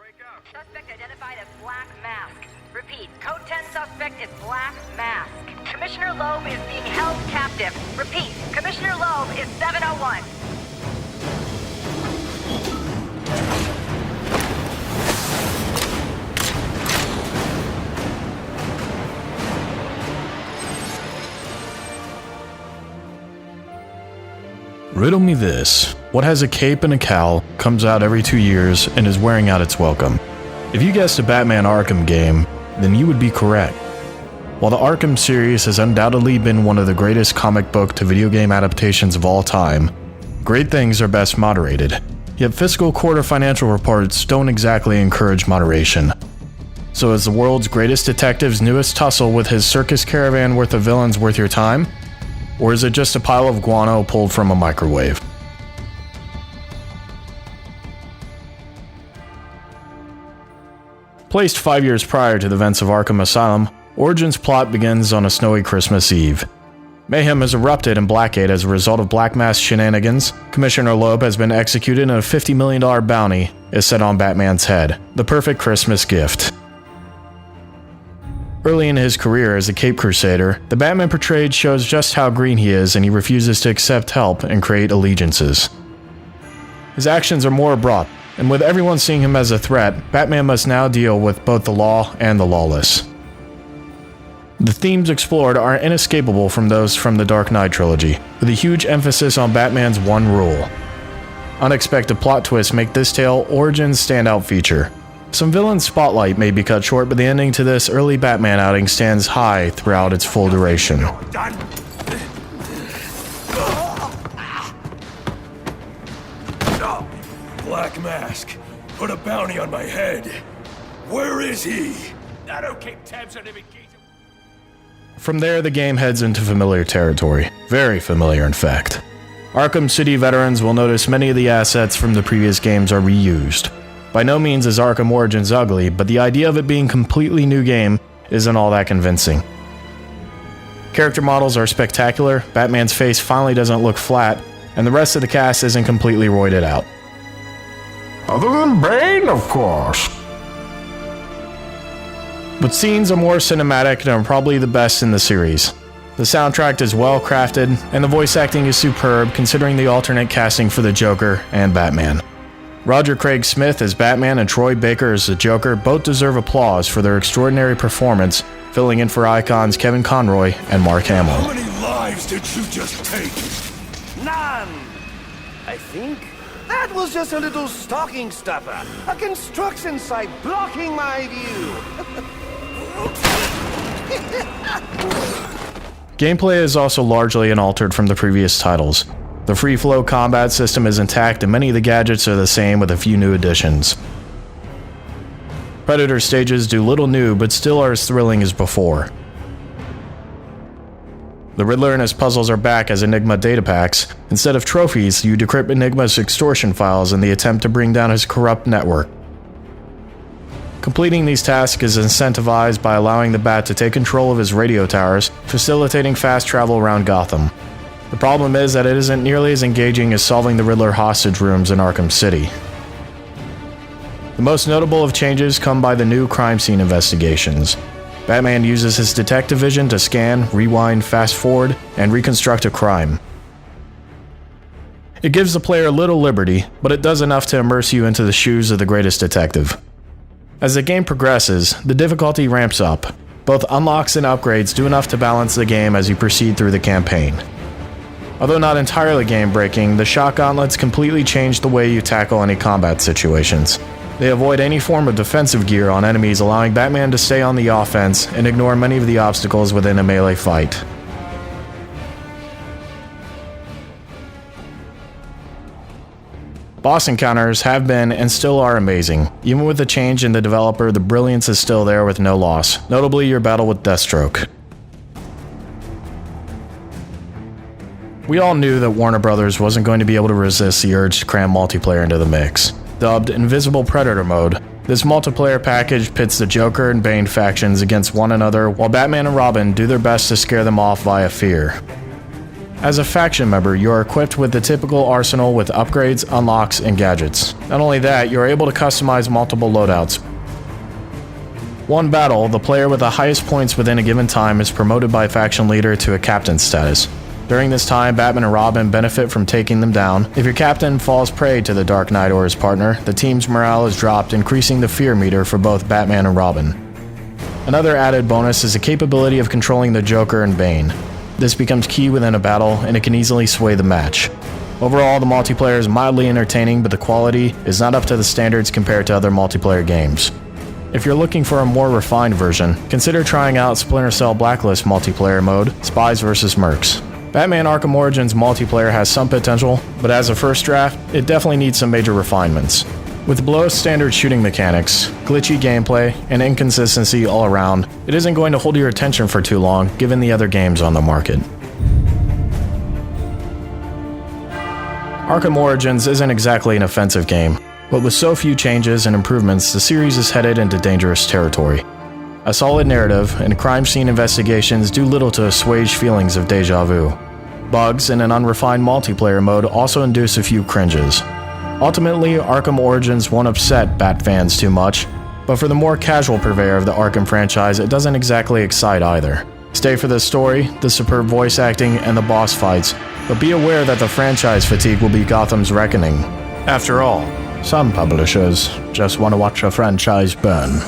Suspect identified as Black Mask. Repeat, Code 10 suspect is Black Mask. Commissioner Loeb is being held captive. Repeat, Commissioner Loeb is 701. Riddle me this. What has a cape and a cowl, comes out every 2 years, and is wearing out its welcome? If you guessed a Batman Arkham game, then you would be correct. While the Arkham series has undoubtedly been one of the greatest comic book to video game adaptations of all time, great things are best moderated. Yet fiscal quarter financial reports don't exactly encourage moderation. So is the world's greatest detective's newest tussle with his circus caravan worth of villains worth your time? Or is it just a pile of guano pulled from a microwave? Placed 5 years prior to the events of Arkham Asylum, Origin's plot begins on a snowy Christmas Eve. Mayhem has erupted in Blackgate as a result of Black Mask shenanigans. Commissioner Loeb has been executed and a $50 million bounty is set on Batman's head. The perfect Christmas gift. Early in his career as a Cape Crusader, the Batman portrayed shows just how green he is and he refuses to accept help and create allegiances. His actions are more abrupt, and with everyone seeing him as a threat, Batman must now deal with both the law and the lawless. The themes explored are inescapable from those from the Dark Knight trilogy, with a huge emphasis on Batman's one rule. Unexpected plot twists make this tale Origin's standout feature. Some villain's spotlight may be cut short, but the ending to this early Batman outing stands high throughout its full duration. Black Mask, put a bounty on my head. Where is he? I don't keep tabs on every gate. From there, the game heads into familiar territory. Very familiar, in fact. Arkham City veterans will notice many of the assets from the previous games are reused. By no means is Arkham Origins ugly, but the idea of it being a completely new game isn't all that convincing. Character models are spectacular, Batman's face finally doesn't look flat, and the rest of the cast isn't completely roided out. Other than Bane, of course. But scenes are more cinematic and are probably the best in the series. The soundtrack is well crafted, and the voice acting is superb considering the alternate casting for the Joker and Batman. Roger Craig Smith as Batman and Troy Baker as the Joker both deserve applause for their extraordinary performance, filling in for icons Kevin Conroy and Mark Hamill. How many lives did you just take? None! I think that was just a little stocking stuffer. A construction site blocking my view. Gameplay is also largely unaltered from the previous titles. The free-flow combat system is intact and many of the gadgets are the same with a few new additions. Predator stages do little new but still are as thrilling as before. The Riddler and his puzzles are back as Enigma data packs. Instead of trophies, you decrypt Enigma's extortion files in the attempt to bring down his corrupt network. Completing these tasks is incentivized by allowing the Bat to take control of his radio towers, facilitating fast travel around Gotham. The problem is that it isn't nearly as engaging as solving the Riddler hostage rooms in Arkham City. The most notable of changes come by the new crime scene investigations. Batman uses his detective vision to scan, rewind, fast forward, and reconstruct a crime. It gives the player little liberty, but it does enough to immerse you into the shoes of the greatest detective. As the game progresses, the difficulty ramps up. Both unlocks and upgrades do enough to balance the game as you proceed through the campaign. Although not entirely game-breaking, the shot gauntlets completely change the way you tackle any combat situations. They avoid any form of defensive gear on enemies, allowing Batman to stay on the offense and ignore many of the obstacles within a melee fight. Boss encounters have been and still are amazing. Even with the change in the developer, the brilliance is still there with no loss, notably your battle with Deathstroke. We all knew that Warner Bros. Wasn't going to be able to resist the urge to cram multiplayer into the mix. Dubbed Invisible Predator Mode, this multiplayer package pits the Joker and Bane factions against one another while Batman and Robin do their best to scare them off via fear. As a faction member, you are equipped with the typical arsenal with upgrades, unlocks, and gadgets. Not only that, you are able to customize multiple loadouts. One battle, the player with the highest points within a given time is promoted by faction leader to a captain status. During this time, Batman and Robin benefit from taking them down. If your captain falls prey to the Dark Knight or his partner, the team's morale is dropped, increasing the fear meter for both Batman and Robin. Another added bonus is the capability of controlling the Joker and Bane. This becomes key within a battle, and it can easily sway the match. Overall, the multiplayer is mildly entertaining, but the quality is not up to the standards compared to other multiplayer games. If you're looking for a more refined version, consider trying out Splinter Cell Blacklist multiplayer mode, Spies vs. Mercs. Batman Arkham Origins multiplayer has some potential, but as a first draft, it definitely needs some major refinements. With below standard shooting mechanics, glitchy gameplay, and inconsistency all around, it isn't going to hold your attention for too long given the other games on the market. Arkham Origins isn't exactly an offensive game, but with so few changes and improvements, the series is headed into dangerous territory. A solid narrative and crime scene investigations do little to assuage feelings of deja vu. Bugs and an unrefined multiplayer mode also induce a few cringes. Ultimately, Arkham Origins won't upset Bat fans too much, but for the more casual purveyor of the Arkham franchise, it doesn't exactly excite either. Stay for the story, the superb voice acting, and the boss fights, but be aware that the franchise fatigue will be Gotham's reckoning. After all, some publishers just want to watch a franchise burn.